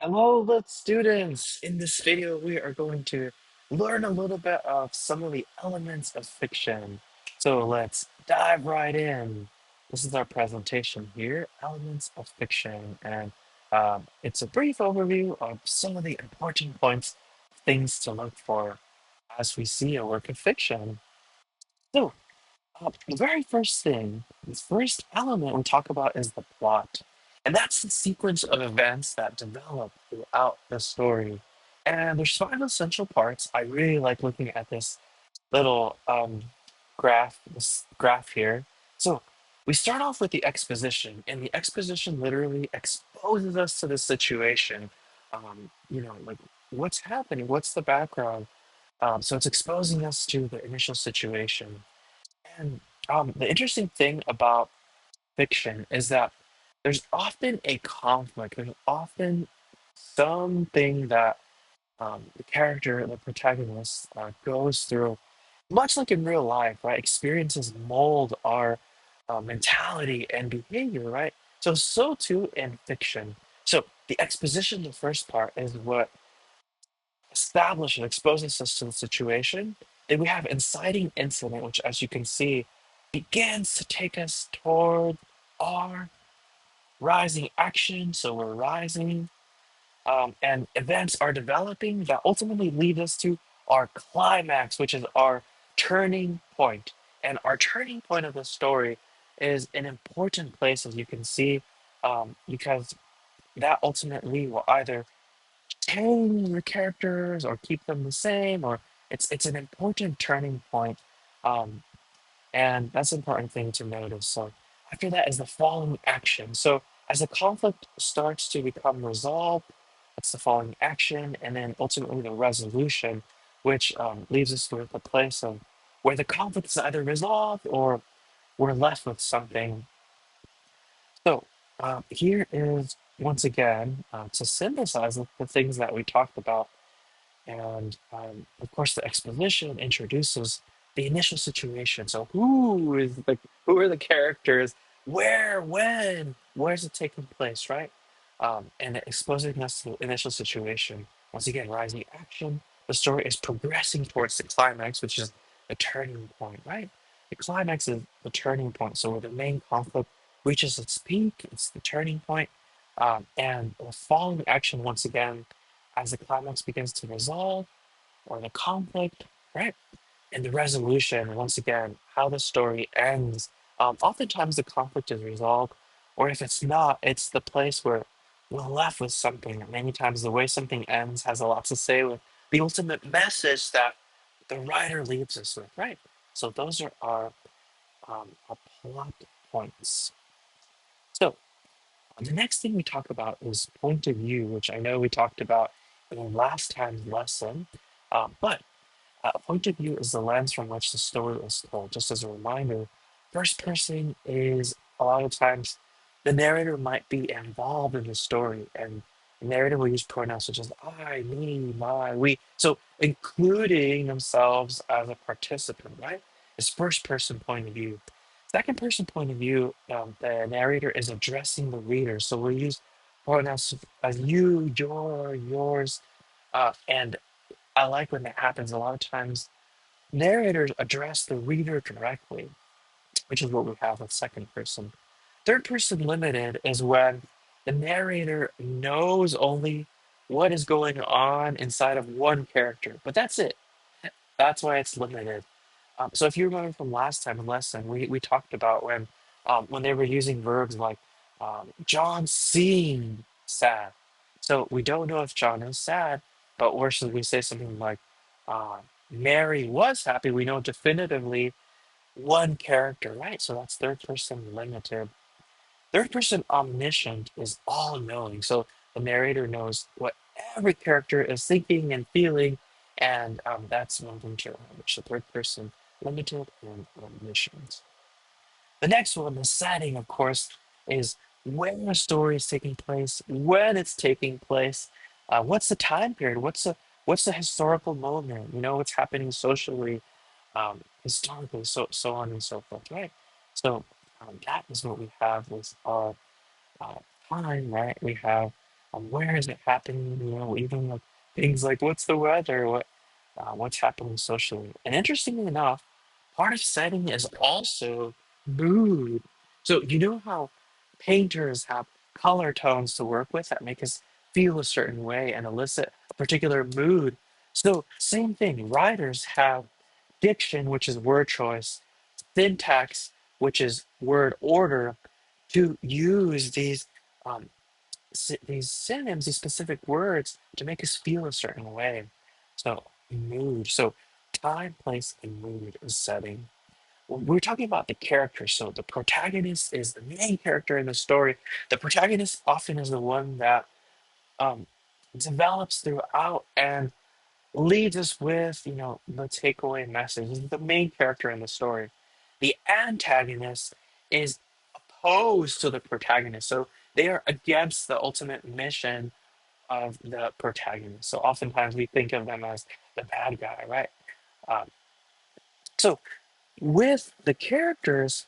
Hello, lit students! In this video, we are going to learn a little bit of some of the elements of fiction. So let's dive right in. This is our presentation here, Elements of Fiction, and it's a brief overview of some of the important points, things to look for as we see a work of fiction. So, the very first thing, the first element we talk about is the plot. And that's the sequence of events that develop throughout the story. And there's five essential parts. I really like looking at this little this graph here. So we start off with the exposition, and the exposition literally exposes us to the situation. Like what's happening, what's the background. So it's exposing us to the initial situation. And the interesting thing about fiction is that there's often a conflict. There's often something that the character, the protagonist, goes through, much like in real life, right? Experiences mold our mentality and behavior, right? So too in fiction. So the exposition, the first part, is what establishes and exposes us to the situation. Then we have inciting incident, which, as you can see, begins to take us toward our rising action. So we're rising, and events are developing that ultimately lead us to our climax, which is our turning point. And our turning point of the story is an important place, as you can see, because that ultimately will either change the characters or keep them the same, or it's an important turning point. Um, and that's an important thing to notice. So after that is the following action. So as the conflict starts to become resolved, that's the following action, and then ultimately the resolution, which leaves us with a place of where the conflict is either resolved or we're left with something. So here is once again to synthesize the things that we talked about, and of course, the exposition introduces the initial situation. So who are the characters? Where, when, where's it taking place, right? And it exposing us to the initial situation. Once again, rising action. The story is progressing towards the climax, which is the turning point, right? The climax is the turning point. So where the main conflict reaches its peak, it's the turning point. And the following action, once again, as the climax begins to resolve or the conflict, right? And the resolution, once again, how the story ends. Oftentimes the conflict is resolved, or if it's not, it's the place where we're left with something. Many times the way something ends has a lot to say with the ultimate message that the writer leaves us with, right? So those are our plot points. So the next thing we talk about is point of view, which I know we talked about in last time's lesson. But a point of view is the lens from which the story is told. Just as a reminder, first person is a lot of times the narrator might be involved in the story, and the narrator will use pronouns such as I, me, my, we. So including themselves as a participant, right? It's first person point of view. Second person point of view, the narrator is addressing the reader. So we'll use pronouns as you, your, yours, and I like when that happens. A lot of times, narrators address the reader directly, which is what we have with second person. Third person limited is when the narrator knows only what is going on inside of one character, but that's it. That's why it's limited. So if you remember from last time in lesson, we talked about when they were using verbs like John seemed sad. So we don't know if John is sad, but or should we say something like uh, Mary was happy? We know definitively one character, right? So that's third person limited. Third person omniscient is all knowing. So the narrator knows what every character is thinking and feeling, and that's one thing to remember. So third person limited and omniscient. The next one, the setting, of course, is where a story is taking place, when it's taking place, what's the time period, what's the historical moment, what's happening socially, historically, so on and so forth, right? So that is what we have with our uh, time, right? We have where is it happening? Even like things like what's the weather, what's happening socially. And interestingly enough, part of setting is also mood. So you know how painters have color tones to work with that make us feel a certain way and elicit a particular mood. So same thing, writers have diction, which is word choice, syntax, which is word order, to use um, these synonyms, these specific words to make us feel a certain way. So mood. So time, place, and mood is setting. When we're talking about the character, so the protagonist is the main character in the story. The protagonist often is the one that um, develops throughout and leads us with, the takeaway message. This is the main character in the story. The antagonist is opposed to the protagonist. So they are against the ultimate mission of the protagonist. So oftentimes we think of them as the bad guy, right? Um, so with the characters,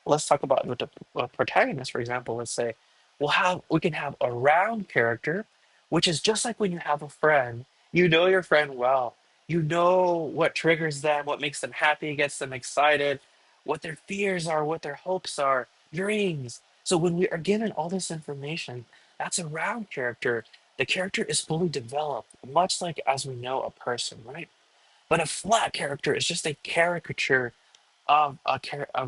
let's talk about with the protagonist, for example. Let's say we can have a round character, which is just like when you have a friend. You know your friend well. You know what triggers them, what makes them happy, gets them excited, what their fears are, what their hopes are, dreams. So when we are given all this information, that's a round character. The character is fully developed, much like as we know a person, right? But a flat character is just a caricature of a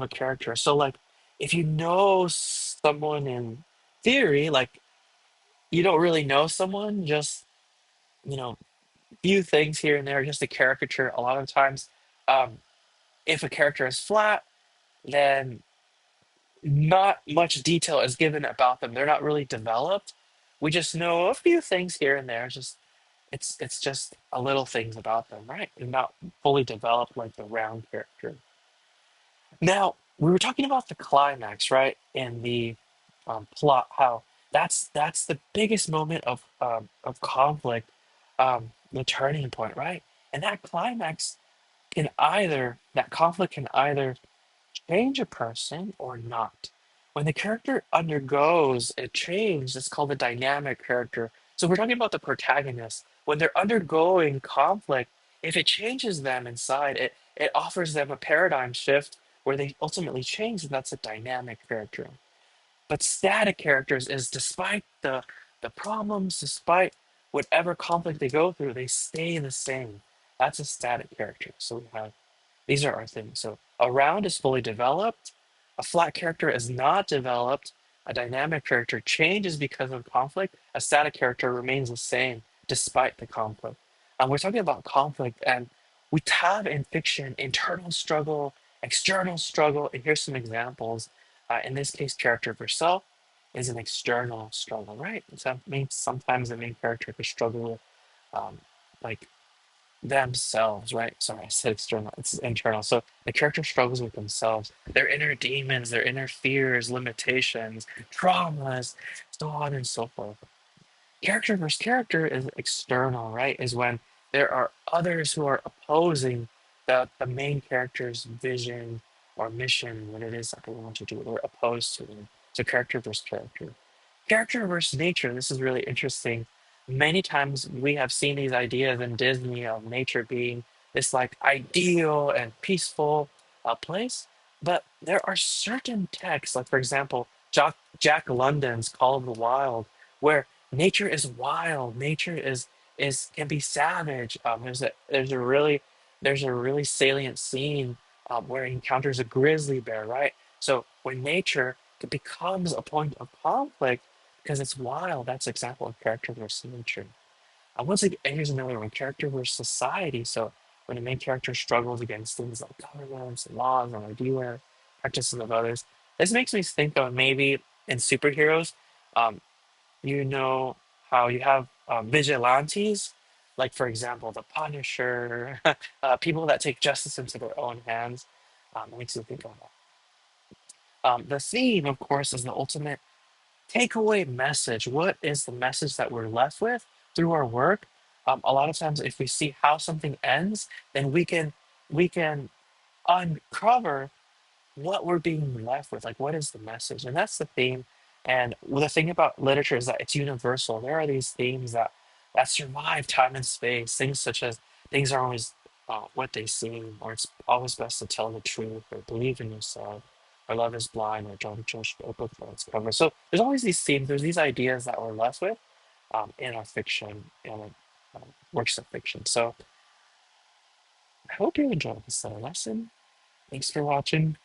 character. So like if you know someone in theory, like you don't really know someone, just few things here and there, just a caricature. A lot of times, um, if a character is flat, then not much detail is given about them. They're not really developed. We just know a few things here and there. Just it's just a little things about them, right? And not fully developed like the round character. Now, we were talking about the climax, right? And the plot, how that's the biggest moment of conflict, the turning point, right? And that conflict can either change a person or not. When the character undergoes a change, it's called a dynamic character. So we're talking about the protagonist. When they're undergoing conflict, if it changes them inside, it offers them a paradigm shift where they ultimately change, and that's a dynamic character. But static characters is despite the problems, despite whatever conflict they go through, they stay the same. That's a static character. So we have these are our things. So a round is fully developed. A flat character is not developed. A dynamic character changes because of conflict. A static character remains the same despite the conflict. And we're talking about conflict, and we have in fiction internal struggle, external struggle. And here's some examples. In this case, character versus self is an external struggle, right? So means sometimes the main character could struggle with um, like themselves, right? Sorry, I said external, it's internal. So the character struggles with themselves, their inner demons, their inner fears, limitations, traumas, so on and so forth. Character versus character is external, right? Is when there are others who are opposing the main character's vision or mission, what it is that they want to do, or opposed to them. So character versus character. Character versus nature. This is really interesting. Many times we have seen these ideas in Disney of nature being this like ideal and peaceful place, but there are certain texts, like for example, Jack London's Call of the Wild, where nature is wild. Nature is can be savage. There's a really salient scene where he encounters a grizzly bear, right? So when nature becomes a point of conflict because it's wild. That's example of character versus nature. Once again, here's another one: character versus society. So when the main character struggles against things like governments and laws and idea practices of others, this makes me think of maybe in superheroes. Um, you know how you have vigilantes, like for example, the Punisher, people that take justice into their own hands. It makes me think of that. The theme, of course, is the ultimate takeaway message. What is the message that we're left with through our work? A lot of times, if we see how something ends, then we can uncover what we're being left with. Like, what is the message? And that's the theme. And the thing about literature is that it's universal. There are these themes that survive time and space. Things such as things are always what they seem, or it's always best to tell the truth, or believe in yourself, or love is blind, or don't judge a book by its cover. So there's always these themes. There's these ideas that we're left with in our fiction and works of fiction. So I hope you enjoyed this lesson. Thanks for watching.